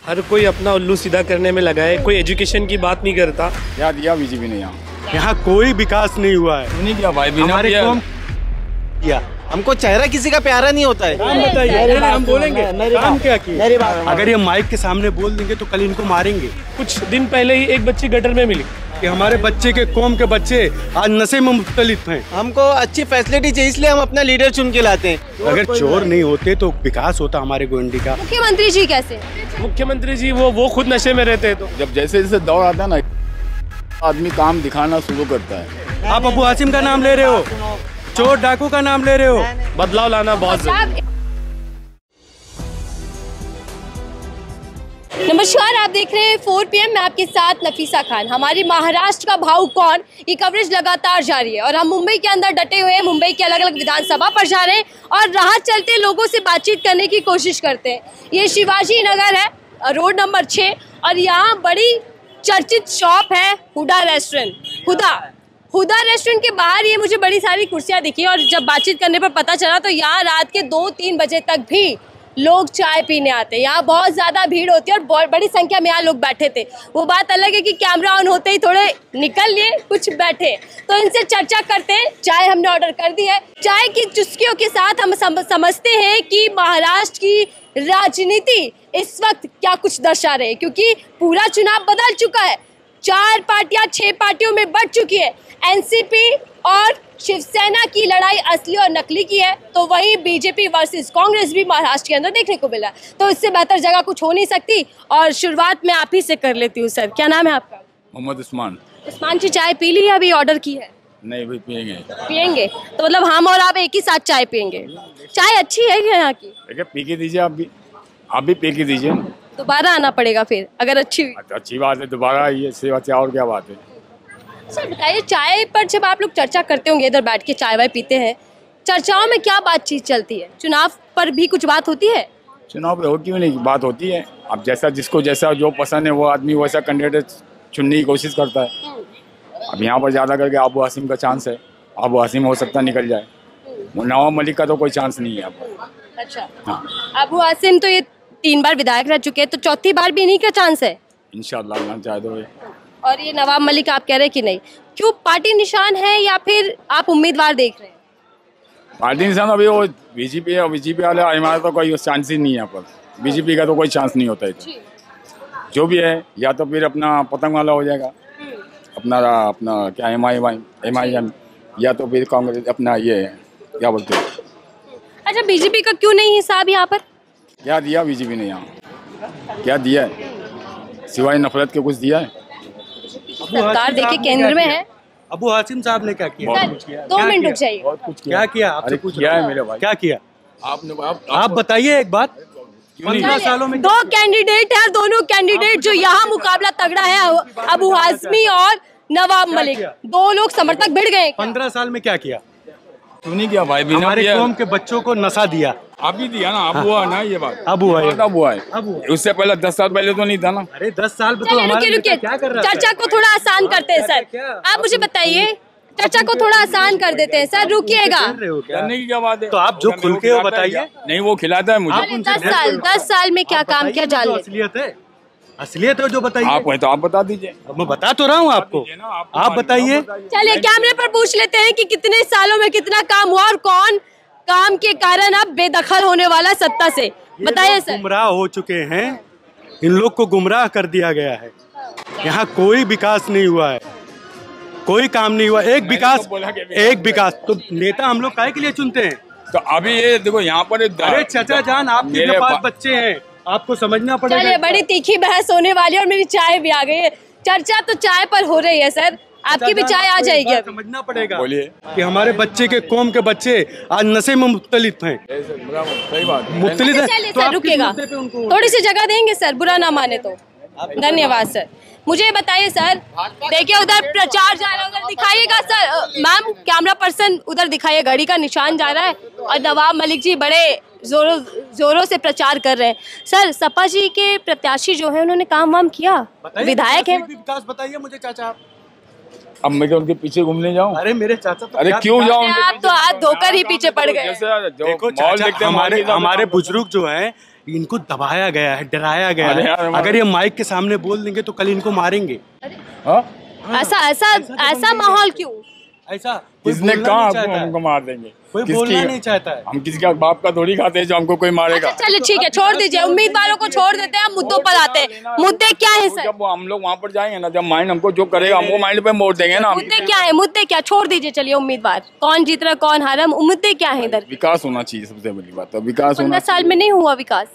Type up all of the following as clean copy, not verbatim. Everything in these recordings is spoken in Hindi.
हर कोई अपना उल्लू सीधा करने में लगा है, कोई एजुकेशन की बात नहीं करता। क्या दिया बीजेपी ने? यहाँ कोई विकास नहीं हुआ है। नहीं किया भाई, हमारे कौम किया। हमको चेहरा किसी का प्यारा नहीं होता है। काम बताइए, हम बोलेंगे काम क्या किया। अगर ये माइक के सामने बोल देंगे तो कल इनको मारेंगे। कुछ दिन पहले ही एक बच्ची गटर में मिली कि हमारे बच्चे के कौम के बच्चे आज नशे में मुब्तलिफ हैं। हमको अच्छी फैसिलिटी चाहिए, इसलिए हम अपना लीडर चुन के लाते हैं। अगर चोर नहीं होते तो विकास होता हमारे गोंडी का। मुख्यमंत्री जी कैसे? मुख्यमंत्री जी वो खुद नशे में रहते हैं। तो जब जैसे जैसे दौर आता है ना, आदमी काम दिखाना शुरू करता है। आप अबू हासिम का नाम ले रहे हो, चोर डाकू का नाम ले रहे हो। बदलाव लाना बहुत जरूरी। नमस्कार, आप देख रहे हैं 4 PM। मैं आपके साथ नफीसा खान। हमारी महाराष्ट्र का भाऊ कौन, ये कवरेज लगातार जारी है और हम मुंबई के अंदर डटे हुए हैं। मुंबई के अलग अलग विधानसभा पर जा रहे हैं और राह चलते लोगों से बातचीत करने की कोशिश करते हैं। ये शिवाजी नगर है, रोड नंबर 6, और यहाँ बड़ी चर्चित शॉप है हुडा रेस्टोरेंट। हुडा रेस्टोरेंट के बाहर ये मुझे बड़ी सारी कुर्सियाँ दिखी और जब बातचीत करने पर पता चला तो यहाँ रात के 2-3 बजे तक भी लोग चाय पीने आते हैं। यहाँ बहुत ज़्यादा भीड़ होती है और बहुत बड़ी संख्या में यहाँ लोग बैठे थे। वो बात अलग है कि कैमरा ऑन होते ही थोड़े निकल लिए, कुछ बैठे। तो इनसे चर्चा करते हैं। चाय हमने ऑर्डर कर दी है। चाय की चुस्कियों के साथ हम समझते हैं कि महाराष्ट्र की राजनीति इस वक्त क्या कुछ दर्शा रहे, क्योंकि पूरा चुनाव बदल चुका है। 4 पार्टियां 6 पार्टियों में बढ़ चुकी है। एनसीपी और शिवसेना की लड़ाई असली और नकली की है, तो वहीं बीजेपी वर्सेस कांग्रेस भी महाराष्ट्र के अंदर देखने को मिला। तो इससे बेहतर जगह कुछ हो नहीं सकती और शुरुआत मैं आप ही से कर लेती हूँ। सर, क्या नाम है आपका? मोहम्मद उस्मान। उस्मान जी, चाय पी ली है? अभी ऑर्डर की है? नहीं, भाई पियेंगे तो मतलब हम और आप एक ही साथ चाय पियेंगे। चाय अच्छी है यहाँ की? पी के दीजिए, आप भी पी के दीजिए। दोबारा आना पड़ेगा फिर अगर अच्छी हुई। अच्छी बात है, दोबारा आइए, इससे बात और क्या बात है। सर बताइए, चाय पर जब आप लोग चर्चा करते होंगे, इधर बैठ के चाय वाय पीते हैं, चर्चाओं में क्या बातचीत चलती है? चुनाव पर भी कुछ बात होती है? चुनाव पे होती नहीं, बात होती है। अब जिसको जैसा जो पसंद है वो आदमी वैसा कैंडिडेट चुनने की कोशिश करता है। अब यहाँ पर ज़्यादा करके अबू हासिम का चांस है। अबू हासिम हो सकता निकल जाए, नवाब मलिक का तो कोई चांस नहीं है अब। अच्छा, हाँ। अबू हासिम तो ये 3 बार विधायक रह चुके हैं, तो चौथी बार भी इन्हीं का चांस है इंशाल्लाह, ना चाहे तो। और ये नवाब मलिक आप कह रहे हैं कि नहीं, क्यों? पार्टी निशान है या फिर आप उम्मीदवार देख रहे हैं? पार्टी निशान अभी वो बीजेपी है, बीजेपी वाले हमारा तो कोई चांस ही नहीं है यहाँ पर। बीजेपी का तो कोई चांस नहीं होता है। जो भी है, या तो फिर अपना पतंग वाला हो जाएगा, अपना क्या MIM, या तो फिर कांग्रेस अपना ये क्या बोलते हैं। अच्छा, बीजेपी का क्यों नहीं हिसाब यहाँ पर? क्या दिया बीजेपी ने? यहाँ क्या दिया है सिवाय नफरत के? कुछ दिया है? सरकार देखिए केंद्र में है। अबू हासिम साहब ने क्या किया? 2 मिनट रुक जाइए। बहुत कुछ क्या किया? आपसे पूछ क्या है मेरे भाई? क्या किया आप बताइए एक बात। 15 सालों में 2 कैंडिडेट है, दोनों कैंडिडेट जो यहाँ मुकाबला तगड़ा है, अबू हाशमी और नवाब मलिक, 2 लोग समर्थक भिड़ गए। 15 साल में क्या किया? क्यों नहीं किया भाई? हमारे कौम के बच्चों को नशा दिया। अभी दिया ना, अब हुआ ना ये बात। अब हुआ है। उससे पहले 10 साल पहले तो नहीं था ना। अरे 10 साल रुकिए, चर्चा को थोड़ा आसान करते हैं सर। आप मुझे बताइए, चर्चा को थोड़ा आसान कर देते हैं सर, रुकिएगा। करने की क्या बात है? तो आप जो खुल के हो बताइए। नहीं, वो खिलाता है मुझे। 10 साल में क्या काम किया जान लीजिए। असलियत है जो बताइए। आप है तो आप बता दीजिए। मैं बता तो रहा हूँ आपको, आप बताइए। चलिए कैमरे पर पूछ लेते हैं कि कितने सालों में कितना काम हुआ और कौन काम के कारण अब बेदखल होने वाला सत्ता से। बताइए सर। गुमराह हो चुके हैं, इन लोग को गुमराह कर दिया गया है। यहाँ कोई विकास नहीं हुआ है, कोई काम नहीं हुआ। एक विकास तो नेता हम लोग काहे के लिए चुनते हैं? तो अभी ये देखो यहाँ पर। अरे चाचा जान, आपके पास बच्चे हैं, आपको समझना पड़ेगा। चलिए, बड़ी तीखी बहस होने वाली है और मेरी चाय भी आ गई है। चर्चा तो चाय पर हो रही है सर, आपकी भी चाय आ जाएगी। समझना पड़ेगा बोलिए कि हमारे बच्चे के कौम के बच्चे आज नशे में मुब्तलिफ हैं। सही बात, मुख्तलिफ है। चलिए सर, रुकिएगा, थोड़ी सी जगह देंगे सर, बुरा ना माने तो। धन्यवाद सर। मुझे बताइए सर, देखिए उधर प्रचार जा रहा है, उधर दिखाइएगा सर। मैम, कैमरा पर्सन उधर दिखाइए, घड़ी का निशान जा रहा है और नवाब मलिक जी बड़े जोरों से प्रचार कर रहे हैं। सर, सपा जी के प्रत्याशी जो है उन्होंने काम वाम किया, विधायक है। विकास बताइए मुझे चाचा। अब मैं उनके पीछे घूमने जाऊँ? अरे मेरे चाचा तो अरे क्यों जाऊँ? आप तो हाथ धोकर ही पीछे पड़ गए। देखो चाचा, हमारे बुजुर्ग जो हैं इनको दबाया गया है, डराया गया अरे है। यार, अगर ये माइक के सामने बोल देंगे तो कल इनको मारेंगे। हाँ? ऐसा माहौल क्यों? ऐसा कोई किसने बोलना कहा नहीं आपको चाहता है। हमको मार देंगे? कोई किसकी- बोलना नहीं चाहता है। हम किसी का बाप का थोड़ी खाते हैं जो हमको कोई मारेगा। चलिए ठीक है, छोड़ दीजिए, उम्मीदवारों को छोड़ देते हैं, हम मुद्दों पर आते हैं। मुद्दे क्या है सर? जब हम लोग वहाँ पर जाएंगे ना, जब माइंड हमको जो करेगा हम वो माइंड पे मोड़ देंगे ना। मुद्दे क्या है? मुद्दे क्या? छोड़ दीजिए, चलिए उम्मीदवार कौन जीत रहा कौन हारा, मुद्दे क्या है इधर? विकास होना चाहिए, सबसे बड़ी बात है विकास 15 होना साल में नहीं हुआ विकास।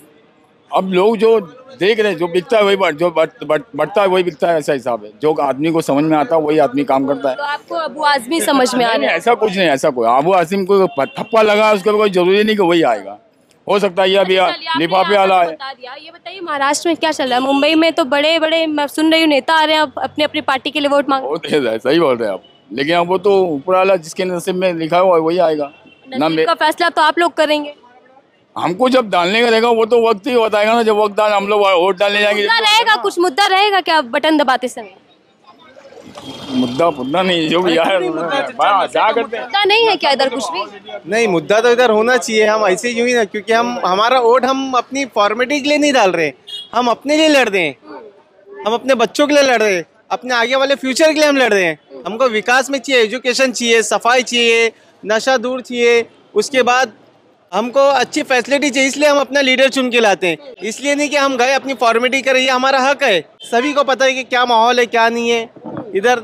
अब लोग जो देख रहे हैं, जो बिकता है वही बढ़ता है, वही बिकता है, ऐसा हिसाब है। जो आदमी को समझ में आता है वही आदमी काम करता है। तो आपको अबू आजमी समझ में आ नहीं, रहा है? ऐसा कुछ नहीं, ऐसा कोई अबू आसिम को थप्पा लगा उसको कोई जरूरी नहीं कि वही आएगा। हो सकता है ये अभी चलिए, आपने लिफाफे यहाँ वाला तक है। बता दिया। ये बताइए महाराष्ट्र में क्या चल रहा है? मुंबई में तो बड़े बड़े मैं सुन रही हूँ नेता आ रहे हैं अपने अपनी पार्टी के लिए वोट मांग। वो तेज है, सही बोल रहे हैं आप, लेकिन अब वो तो ऊपर वाला जिसके नसीब में लिखा हुआ है वही आएगा ना। नसीब का फैसला तो आप लोग करेंगे। हमको जब डालने का रहेगा वो तो वक्त ही बताएगा ना। जब वक्त डाल हम लोग वोट डालने जाएंगे। मुद्दा रहेगा, कुछ मुद्दा रहेगा क्या बटन दबाते समय? मुद्दा नहीं, जो भी यार क्या करते हैं। मुद्दा नहीं है क्या इधर कुछ भी? नहीं, मुद्दा तो इधर होना चाहिए। हम ऐसे यूं ही ना, क्योंकि हम हमारा वोट हम अपनी फॉर्मेलिटी के लिए नहीं डाल रहे, हम अपने लिए लड़ रहे हैं, हम अपने बच्चों के लिए लड़ रहे हैं, अपने आगे वाले फ्यूचर के लिए हम लड़ रहे हैं। हमको विकास में चाहिए, एजुकेशन चाहिए, सफाई चाहिए, नशा दूर चाहिए, उसके बाद हमको अच्छी फैसिलिटी चाहिए। इसलिए हम अपना लीडर चुन के लाते हैं, इसलिए नहीं कि हम गए अपनी फॉर्मेलिटी करें। ये हमारा हक है। सभी को पता है कि क्या माहौल है क्या नहीं है। इधर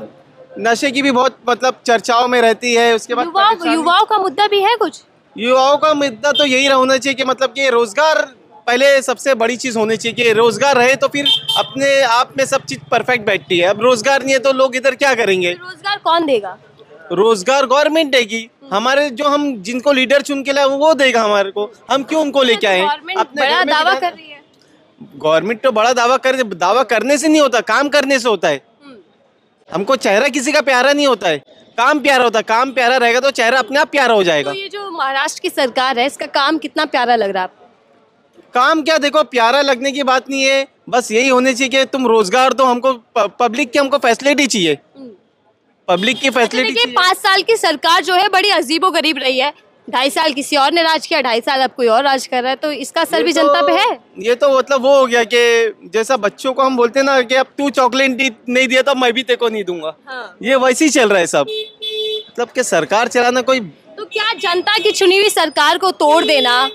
नशे की भी बहुत मतलब चर्चाओं में रहती है। उसके बाद युवाओं का मुद्दा भी है कुछ? युवाओं का मुद्दा तो यही होना चाहिए कि मतलब कि रोजगार पहले सबसे बड़ी चीज होनी चाहिए कि रोजगार रहे तो फिर अपने आप में सब चीज परफेक्ट बैठती है। अब रोजगार नहीं है तो लोग इधर क्या करेंगे? रोजगार कौन देगा? रोजगार गवर्नमेंट देगी। हमारे जो हम जिनको लीडर चुन के लाए वो देगा हमारे को। हम क्यों उनको लेके आए? गवर्नमेंट बड़ा दावा कर रही है। गवर्नमेंट तो बड़ा दावा करने से नहीं होता, काम करने से होता है। हमको चेहरा किसी का प्यारा नहीं होता है, काम प्यारा होता है। काम प्यारा रहेगा तो चेहरा अपने आप प्यारा हो जाएगा। तो ये जो महाराष्ट्र की सरकार है इसका काम कितना प्यारा लग रहा है आपको? काम क्या, देखो प्यारा लगने की बात नहीं है, बस यही होने चाहिए कि तुम रोजगार दो हमको, पब्लिक की हमको फैसिलिटी चाहिए, पब्लिक की फैसिलिटी देखिए 5 साल की सरकार जो है बड़ी अजीबो गरीब रही है। 2.5 साल किसी और ने राज किया, 2.5 साल अब कोई और राज कर रहा है, तो इसका असर भी जनता पे है। ये तो मतलब वो हो गया कि जैसा बच्चों को हम बोलते हैं ना कि अब तू चॉकलेट नहीं दिया तो मैं भी तेरे को नहीं दूंगा। हाँ। ये वैसे ही चल रहा है सब। मतलब कि सरकार चलाना कोई, तो क्या जनता की चुनी हुई सरकार को तोड़ देना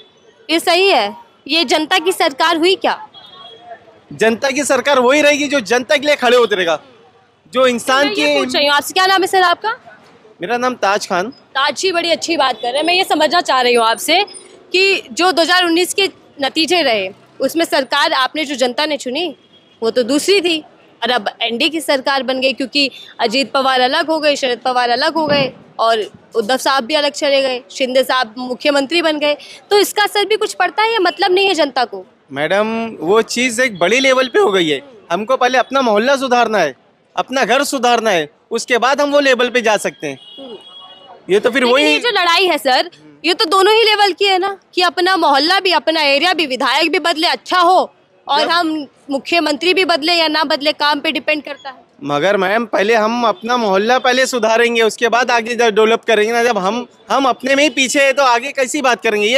ये सही है? ये जनता की सरकार हुई क्या? जनता की सरकार वही रहेगी जो जनता के लिए खड़े होते रहेगा, जो इंसान मैं ये पूछ रही हूँ आपसे, क्या नाम है सर आपका? मेरा नाम ताज खान। ताज जी बड़ी अच्छी बात कर रहे हैं। मैं ये समझना चाह रही हूँ आपसे कि जो 2019 के नतीजे रहे उसमें सरकार आपने जो जनता ने चुनी वो तो दूसरी थी, और अब एनडीए की सरकार बन गई क्योंकि अजीत पवार अलग हो गए, शरद पवार अलग हो गए और उद्धव साहब भी अलग चले गए, शिंदे साहब मुख्यमंत्री बन गए। तो इसका असर भी कुछ पड़ता है या मतलब नहीं है जनता को? मैडम वो चीज़ एक बड़ी लेवल पे हो गई है। हमको पहले अपना मोहल्ला सुधारना है, अपना घर सुधारना है, उसके बाद हम वो लेवल पे जा सकते हैं। ये तो फिर वही ये जो लड़ाई है सर, ये तो दोनों ही लेवल की है ना, कि अपना मोहल्ला भी, अपना एरिया भी, विधायक भी बदले अच्छा हो और हम मुख्यमंत्री भी बदले या ना बदले, काम पे डिपेंड करता है। मगर मैम पहले हम अपना मोहल्ला पहले सुधारेंगे, उसके बाद आगे डेवलप करेंगे ना। जब हम अपने में ही पीछे है तो आगे कैसी बात करेंगे?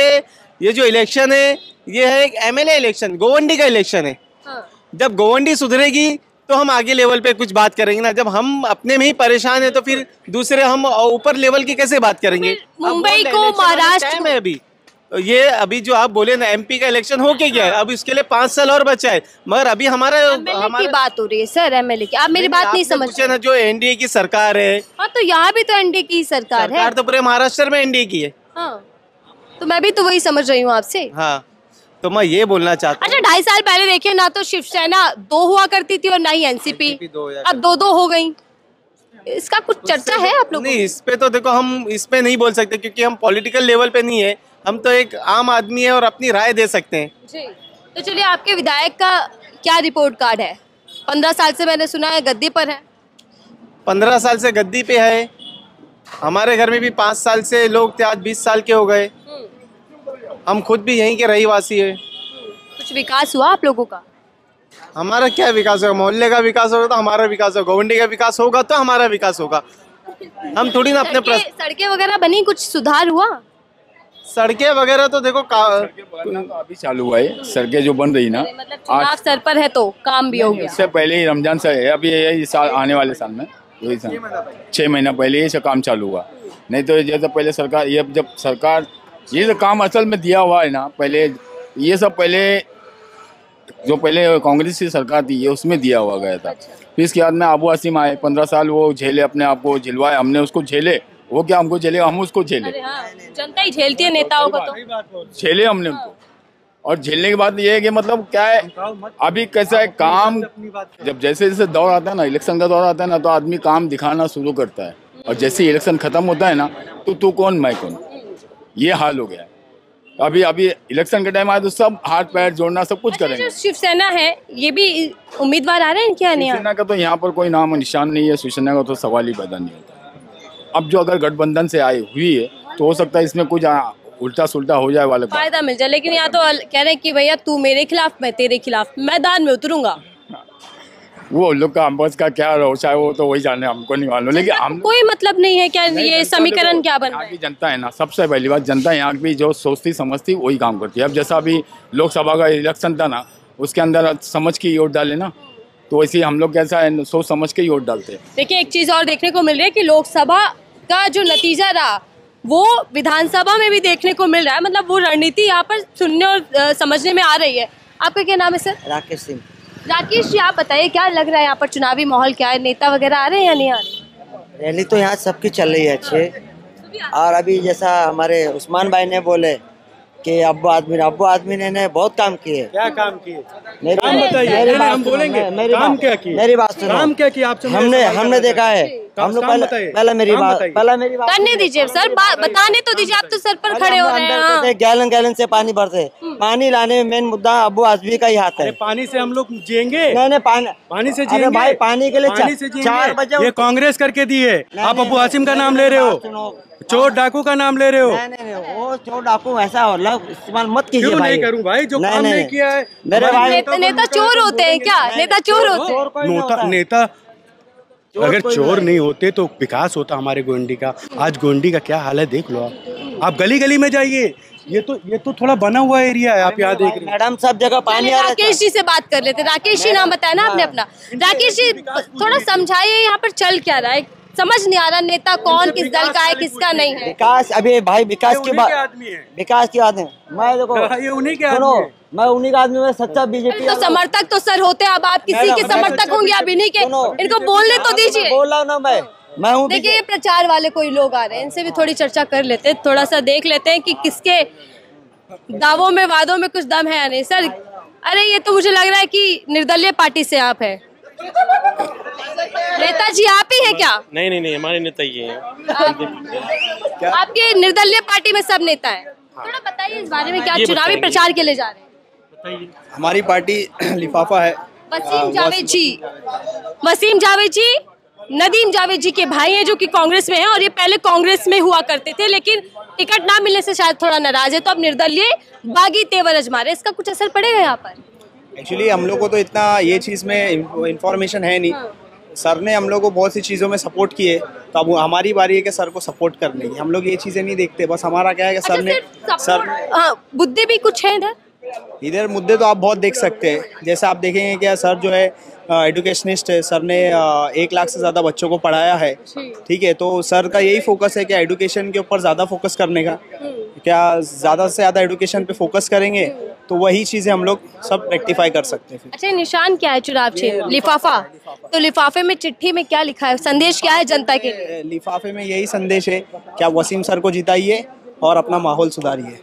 ये जो इलेक्शन है ये है एक एमएलए इलेक्शन, गोवंडी का इलेक्शन है। हाँ। जब गोवंडी सुधरेगी तो हम आगे लेवल पे कुछ बात करेंगे ना। जब हम अपने में ही परेशान है तो फिर दूसरे हम ऊपर लेवल की कैसे बात करेंगे? मुंबई को महाराष्ट्र में अभी ये अभी जो आप बोले ना एमपी का इलेक्शन हो के गया है, अब इसके लिए 5 साल और बचा है। मगर अभी हमारा की बात हो रही है सर, एमएलए की। आप मेरी बात नहीं समझ पूछे ना, जो एनडीए की सरकार है। हाँ, तो यहाँ भी तो एनडीए की सरकार है। तो पूरे महाराष्ट्र में एनडीए की है। हाँ, तो मैं भी तो वही समझ रही हूँ आपसे। हाँ, तो मैं ये बोलना चाहता हूँ। अच्छा, 2.5 साल पहले देखिए ना तो शिवसेना 2 हुआ करती थी और ना ही एनसीपी, अब 2-2 हो गई। इसका कुछ चर्चा है आप लोग? नहीं, इस पे तो देखो हम इस पे नहीं बोल सकते क्योंकि हम पॉलिटिकल लेवल पे नहीं है। हम तो एक आम आदमी है और अपनी राय दे सकते हैं जी। तो चलिए, आपके विधायक का क्या रिपोर्ट कार्ड है? 15 साल से मैंने सुना है गद्दी पर है। 15 साल से गद्दी पे है। हमारे घर में भी 5 साल से लोग थे, आज 20 साल के हो गए। हम खुद भी यहीं के रहीवासी है। कुछ विकास हुआ आप लोगों का? हमारा क्या विकास होगा? मोहल्ले का विकास होगा तो हमारा विकास होगा, गोवंडी का विकास होगा तो हमारा विकास होगा। हम थोड़ी ना अपने सड़कें वगैरह बनी, कुछ सुधार हुआ? सड़कें वगैरह तो देखो बनना तो अभी चालू हुआ है, सड़कें जो बन रही ना मतलब चुनाव सर पर है तो काम भी हो गया। इससे पहले ही रमजान से है, अभी यही साल आने वाले साल में यही साल 6 महीना पहले ही से काम चालू हुआ। नहीं तो जैसे पहले सरकार ये जब सरकार ये जो काम असल में दिया हुआ है ना, पहले ये सब पहले जो पहले कांग्रेस की सरकार थी ये उसमें दिया हुआ गया था। फिर इसके बाद में अबू आसिम आए, 15 साल वो झेले, अपने आप को झिलवाए, हमने उसको झेले, वो क्या हमको झेले, हम उसको झेले। अरे हाँ, जनता ही झेलती है नेताओं को तो। झेले हमने उनको, और झेलने के बाद ये है कि मतलब क्या है, अभी कैसा है काम, जब जैसे जैसे दौर आता है ना, इलेक्शन का दौर आता है ना, तो आदमी काम दिखाना शुरू करता है, और जैसे ही इलेक्शन खत्म होता है ना, तो तू कौन मैं कौन, ये हाल हो गया है। अभी अभी इलेक्शन के टाइम आए तो सब हाथ पैर जोड़ना सब कुछ करेंगे। जो शिवसेना है ये भी उम्मीदवार आ रहे हैं क्या? नहीं, शिवसेना का तो यहाँ पर कोई नाम निशान नहीं है, शिवसेना का तो सवाल ही पैदा नहीं होता। अब जो अगर गठबंधन से आई हुई है तो हो सकता है इसमें कुछ उल्टा सुल्टा हो जाए वाले फायदा मिल जाए, लेकिन यहाँ तो कह रहे हैं कि भैया तू मेरे खिलाफ मैं तेरे खिलाफ, मैदान में उतरूंगा। वो लोग का हम का क्या रोष है वो तो वही जाने, हमको नहीं मालूम, लेकिन हम कोई मतलब नहीं है क्या? ये समीकरण क्या बन रहा यहाँ है? की जनता है ना, सबसे पहली बात जनता यहाँ की जो सोचती समझती वही काम करती है। अब जैसा अभी लोकसभा का इलेक्शन था ना, उसके अंदर समझ के वोट डाले ना, तो वैसे ही हम लोग कैसा है, सोच समझ के ही वोट डालते हैं। देखिए एक चीज और देखने को मिल रही है कि लोकसभा का जो नतीजा रहा वो विधानसभा में भी देखने को मिल रहा है, मतलब वो रणनीति यहाँ पर सुनने और समझने में आ रही है। आपका क्या नाम है सर? राकेश सिंह। राकेश जी, आप बताइए क्या लग रहा है यहाँ पर चुनावी माहौल क्या है? नेता वगैरह आ रहे हैं या नहीं आ रहे? रैली तो यहाँ सबकी चल रही है अच्छे, और अभी जैसा हमारे उस्मान भाई ने बोले कि अब्बू आदमी ने बहुत काम किए। क्या काम किए? मेरी काम बताइए, हम बोलेंगे काम क्या किए। मेरी बात सुनो, काम क्या किया आपसे? हमने देखा है, हम लोग पहले मेरी बात करने दीजिए सर, बताने तो दीजिए, आप तो सर पर खड़े हो रहे हैं। गैलन से पानी भरते, पानी लाने में मेन मुद्दा अब्बू आदमी का ही हाथ है। पानी से हम लोग जिएंगे? नहीं पानी से जिएंगे भाई, पानी के लिए 4 बजे ये कांग्रेस करके दी है। आप अब्बू आसिम का नाम ले रहे हो, चोर डाकू का नाम ले रहे हो। नहीं, वो चोर डाकू ऐसा मतलब इस्तेमाल मत कीजिए भाई। नहीं करूं भाई, जो काम नहीं किया है मेरे भाई। नेता चोर होते हैं क्या? नेता चोर होते हैं? नेता अगर चोर नहीं होते तो विकास होता हमारे गोंडी का। आज गोंडी का क्या हाल है देख लो आप गली गली में जाइए, ये तो थोड़ा बना हुआ एरिया है, आप यहाँ देख रहे हैं। मैडम सब जगह पानी आ रहा है। राकेश जी से बात कर लेते। राकेश जी नाम बताया ना आपने अपना। राकेश जी थोड़ा समझाइए यहाँ पर चल क्या रहा है, समझ नहीं आ रहा नेता कौन किस दल का है किसका नहीं है। विकास अभी भाई विकास की बात, विकास की बात है। मैं देखो ये उन्हीं के सुनो, मैं उन्हीं का आदमी में सच्चा बीजेपी तो समर्थक तो सर होते हैं, अब आप किसी के समर्थक होंगे, आप इन्हीं के, इनको बोलने तो दीजिए। बोल रहा हूँ ना मैं हूँ। देखिए ये प्रचार वाले कोई लोग आ रहे हैं, इनसे भी थोड़ी चर्चा कर लेते हैं, थोड़ा सा देख लेते हैं कि किसके दावों में वादों में कुछ दम है या नहीं। सर अरे ये तो मुझे लग रहा है कि निर्दलीय पार्टी से आप है। नेताजी आप ही है क्या? नहीं हमारे नेता ही हैं। आपके निर्दलीय पार्टी में सब नेता है, थोड़ा बताइए इस बारे में, क्या चुनावी प्रचार के लिए जा रहे हैं? हमारी पार्टी लिफाफा है। वसीम जावेद जी नदीम जावेद जी के भाई हैं जो कि कांग्रेस में हैं, और ये पहले कांग्रेस में हुआ करते थे, लेकिन टिकट ना मिलने से शायद थोड़ा नाराज है, तो अब निर्दलीय बागी तेवर आजमा रहे। इसका कुछ असर पड़ेगा यहाँ पर? एक्चुअली हम लोग को तो इतना ये चीज़ में इंफॉर्मेशन है नहीं। सर ने हम लोग को बहुत सी चीज़ों में सपोर्ट किए, तो अब हमारी बारी है कि सर को सपोर्ट करने की। हम लोग ये चीज़ें नहीं देखते, बस हमारा क्या है कि सर मुद्दे भी कुछ है इधर मुद्दे तो आप बहुत देख सकते हैं। जैसे आप देखेंगे क्या, सर जो है एजुकेशनिस्ट है, सर ने 1 लाख से ज़्यादा बच्चों को पढ़ाया है, ठीक है। तो सर का यही फोकस है कि एजुकेशन के ऊपर ज़्यादा फोकस करने का, क्या ज़्यादा से ज़्यादा एजुकेशन पे फोकस करेंगे तो वही चीज़ें हम लोग सब रेक्टिफाई कर सकते हैं। अच्छा, निशान क्या है चुनाव चिन्ह? लिफाफा। तो लिफाफे में, चिट्ठी में क्या लिखा है, संदेश क्या है जनता के लिए? लिफाफे में यही संदेश है कि आप वसीम सर को जिताइए और अपना माहौल सुधारिए।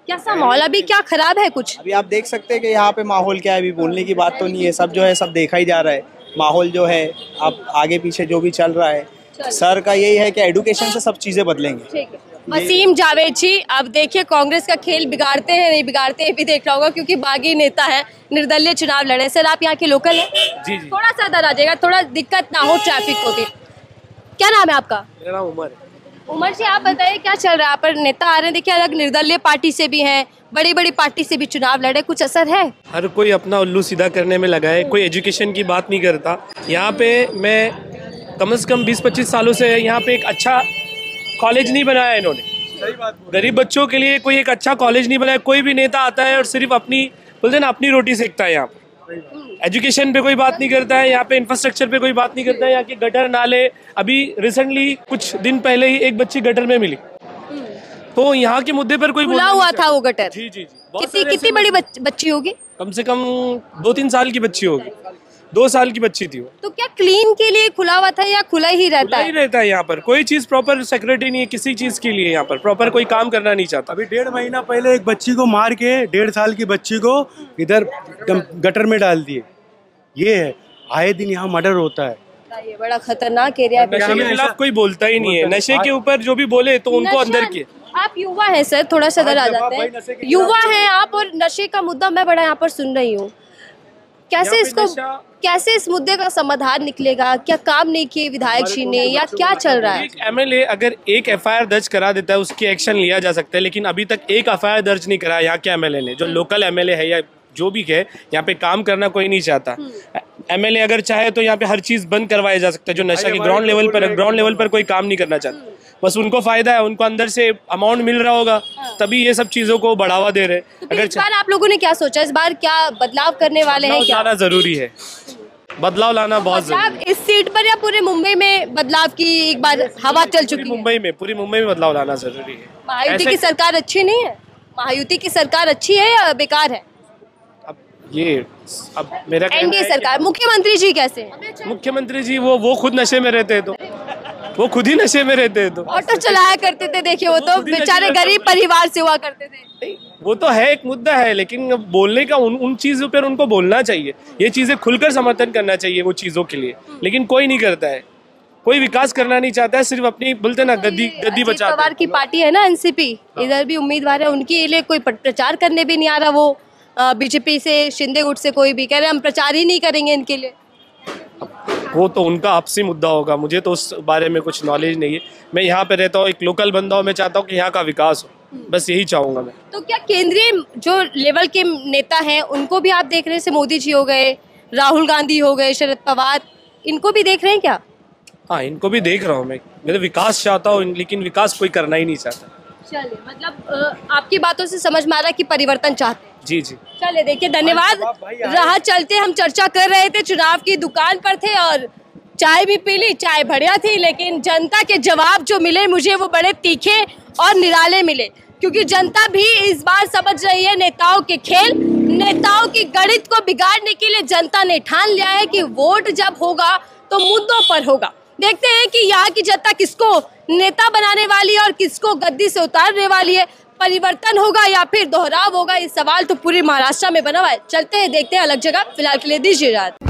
कैसा माहौल अभी, क्या खराब है कुछ? अभी आप देख सकते हैं कि यहाँ पे माहौल क्या है, अभी बोलने की बात तो नहीं है, सब जो है सब देखा ही जा रहा है। माहौल जो है अब आगे पीछे जो भी चल रहा है, सर का यही है कि एजुकेशन से सब चीजें बदलेंगे। ठीक है। वसीम जावेद जी, अब देखिए कांग्रेस का खेल बिगाड़ते हैं नहीं बिगाड़ते ये भी देख रहा होगा, क्योंकि बागी नेता है, निर्दलीय चुनाव लड़े। सर आप यहाँ के लोकल हैं? जी। थोड़ा सा इधर आ जाएगा, थोड़ा दिक्कत ना हो ट्रैफिक को भी। क्या नाम है आपका? मेरा नाम उमर है। उमर जी आप बताइए क्या चल रहा है यहाँ पर? नेता आ रहे हैं, देखिए अलग निर्दलीय पार्टी से भी हैं, बड़ी बड़ी पार्टी से भी चुनाव लड़े, कुछ असर है? हर कोई अपना उल्लू सीधा करने में लगा है, कोई एजुकेशन की बात नहीं करता। यहाँ पे मैं कम से कम 20-25 सालों से यहाँ पे एक अच्छा कॉलेज नहीं बनाया इन्होंने। गरीब बच्चों के लिए कोई एक अच्छा कॉलेज नहीं बनाया। कोई भी नेता आता है और सिर्फ अपनी बोलते हैं ना अपनी रोटी सेकता है। यहाँ पे एजुकेशन पे कोई बात नहीं करता है, यहाँ पे इंफ्रास्ट्रक्चर पे कोई बात नहीं करता है। यहाँ के गटर नाले, अभी रिसेंटली कुछ दिन पहले ही एक बच्ची गटर में मिली, तो यहाँ के मुद्दे पर कोई खुला हुआ था वो गटर। जी जी कितनी कितनी बड़ी बच्ची होगी? कम से कम 2-3 साल की बच्ची होगी, 2 साल की बच्ची थी वो। तो क्या क्लीन के लिए खुला हुआ था या खुला ही रहता खुला ही है? रहता है यहाँ पर, कोई चीज प्रॉपर सिक्योरिटी नहीं है किसी चीज के लिए। यहाँ पर प्रॉपर कोई काम करना नहीं चाहता। अभी 1.5 महीना पहले एक बच्ची को मार के 1.5 साल की बच्ची को इधर गटर में डाल दिए। ये है, आए दिन यहाँ मर्डर होता है। ये बड़ा खतरनाक एरिया है। नशे के खिलाफ कोई बोलता ही नहीं है। नशे के ऊपर जो भी बोले तो उनको अंदर किए। आप युवा हैं सर, थोड़ा सा इधर आ जाते हैं। युवा हैं आप और नशे का मुद्दा मैं बड़ा यहाँ पर सुन रही हूँ। कैसे इस मुद्दे का समाधान निकलेगा? क्या काम नहीं किए विधायक जी ने या क्या चल रहा है? एक एमएलए अगर एक एफआईआर दर्ज करा देता है उसकी एक्शन लिया जा सकता है, लेकिन अभी तक एक एफआईआर दर्ज नहीं करा यहाँ के एमएलए ने। जो लोकल एमएलए है या जो भी है, यहाँ पे काम करना कोई नहीं चाहता। एमएलए अगर चाहे तो यहाँ पे हर चीज बंद करवाया जा सकता है। जो नशा के ग्राउंड लेवल पर कोई काम नहीं करना चाहता। बस उनको फायदा है, उनको अंदर से अमाउंट मिल रहा होगा, तभी ये सब चीजों को बढ़ावा दे रहे। तो इस बार आप लोगों ने क्या सोचा? इस बार क्या बदलाव करने वाले हैं? क्या लाना जरूरी है, बदलाव लाना बहुत जरूरी है। इस सीट पर या पूरे मुंबई में बदलाव की एक बार हवा चल चुकी है? पूरी मुंबई में बदलाव लाना जरूरी है। महायुति की सरकार अच्छी नहीं है? महायुति की सरकार अच्छी है या बेकार है? अब मेरा एनडीए सरकार, मुख्यमंत्री जी कैसे हैं? मुख्यमंत्री जी वो खुद नशे में रहते हैं, तो वो खुद ही नशे में रहते हैं। तो ऑटो चलाया करते थे, देखिए वो तो बेचारे गरीब परिवार से हुआ करते थे। वो तो है, एक मुद्दा है, लेकिन बोलने का उन चीजों पर उनको बोलना चाहिए। ये चीजें खुलकर समर्थन करना चाहिए वो चीजों के लिए, लेकिन कोई नहीं करता है। कोई विकास करना नहीं चाहता है, सिर्फ अपनी बोलते ना गद्दी बचाते। पवार की पार्टी है ना एनसीपी, इधर भी उम्मीदवार है, उनके लिए कोई प्रचार करने भी नहीं आ रहा। वो बीजेपी से, शिंदे गुट से कोई भी कह रहे हम प्रचार ही नहीं करेंगे इनके लिए। वो तो उनका आपसी मुद्दा होगा, मुझे तो उस बारे में कुछ नॉलेज नहीं है। मैं यहाँ पे रहता हूँ, एक लोकल बंदा हूँ, मैं चाहता हूँ कि यहाँ का विकास हो, बस यही चाहूँगा मैं। तो क्या केंद्रीय जो लेवल के नेता हैं उनको भी आप देख रहे हैं? जैसे मोदी जी हो गए, राहुल गांधी हो गए, शरद पवार, इनको भी देख रहे हैं क्या? हाँ, इनको भी देख रहा हूँ मैं तो विकास चाहता हूँ, लेकिन विकास कोई करना ही नहीं चाहता। चलिए, मतलब आपकी बातों से समझ में आ रहा है कि परिवर्तन चाहते हैं। जी जी, चलिए देखिए, धन्यवाद। राह चलते हम चर्चा कर रहे थे, चुनाव की दुकान पर थे और चाय भी पी ली, चाय बढ़िया थी, लेकिन जनता के जवाब जो मिले मुझे वो बड़े तीखे और निराले मिले। क्योंकि जनता भी इस बार समझ रही है नेताओं के खेल, नेताओं की गणित को बिगाड़ने के लिए जनता ने ठान लिया है कि वोट जब होगा तो मुद्दों पर होगा। देखते हैं कि यहाँ की जनता किसको नेता बनाने वाली है और किसको गद्दी से उतारने वाली है। परिवर्तन होगा या फिर दोहराव होगा, ये सवाल तो पूरे महाराष्ट्र में बना हुआ है। चलते हैं, देखते हैं अलग जगह। फिलहाल के लिए दीजिए इजाजत।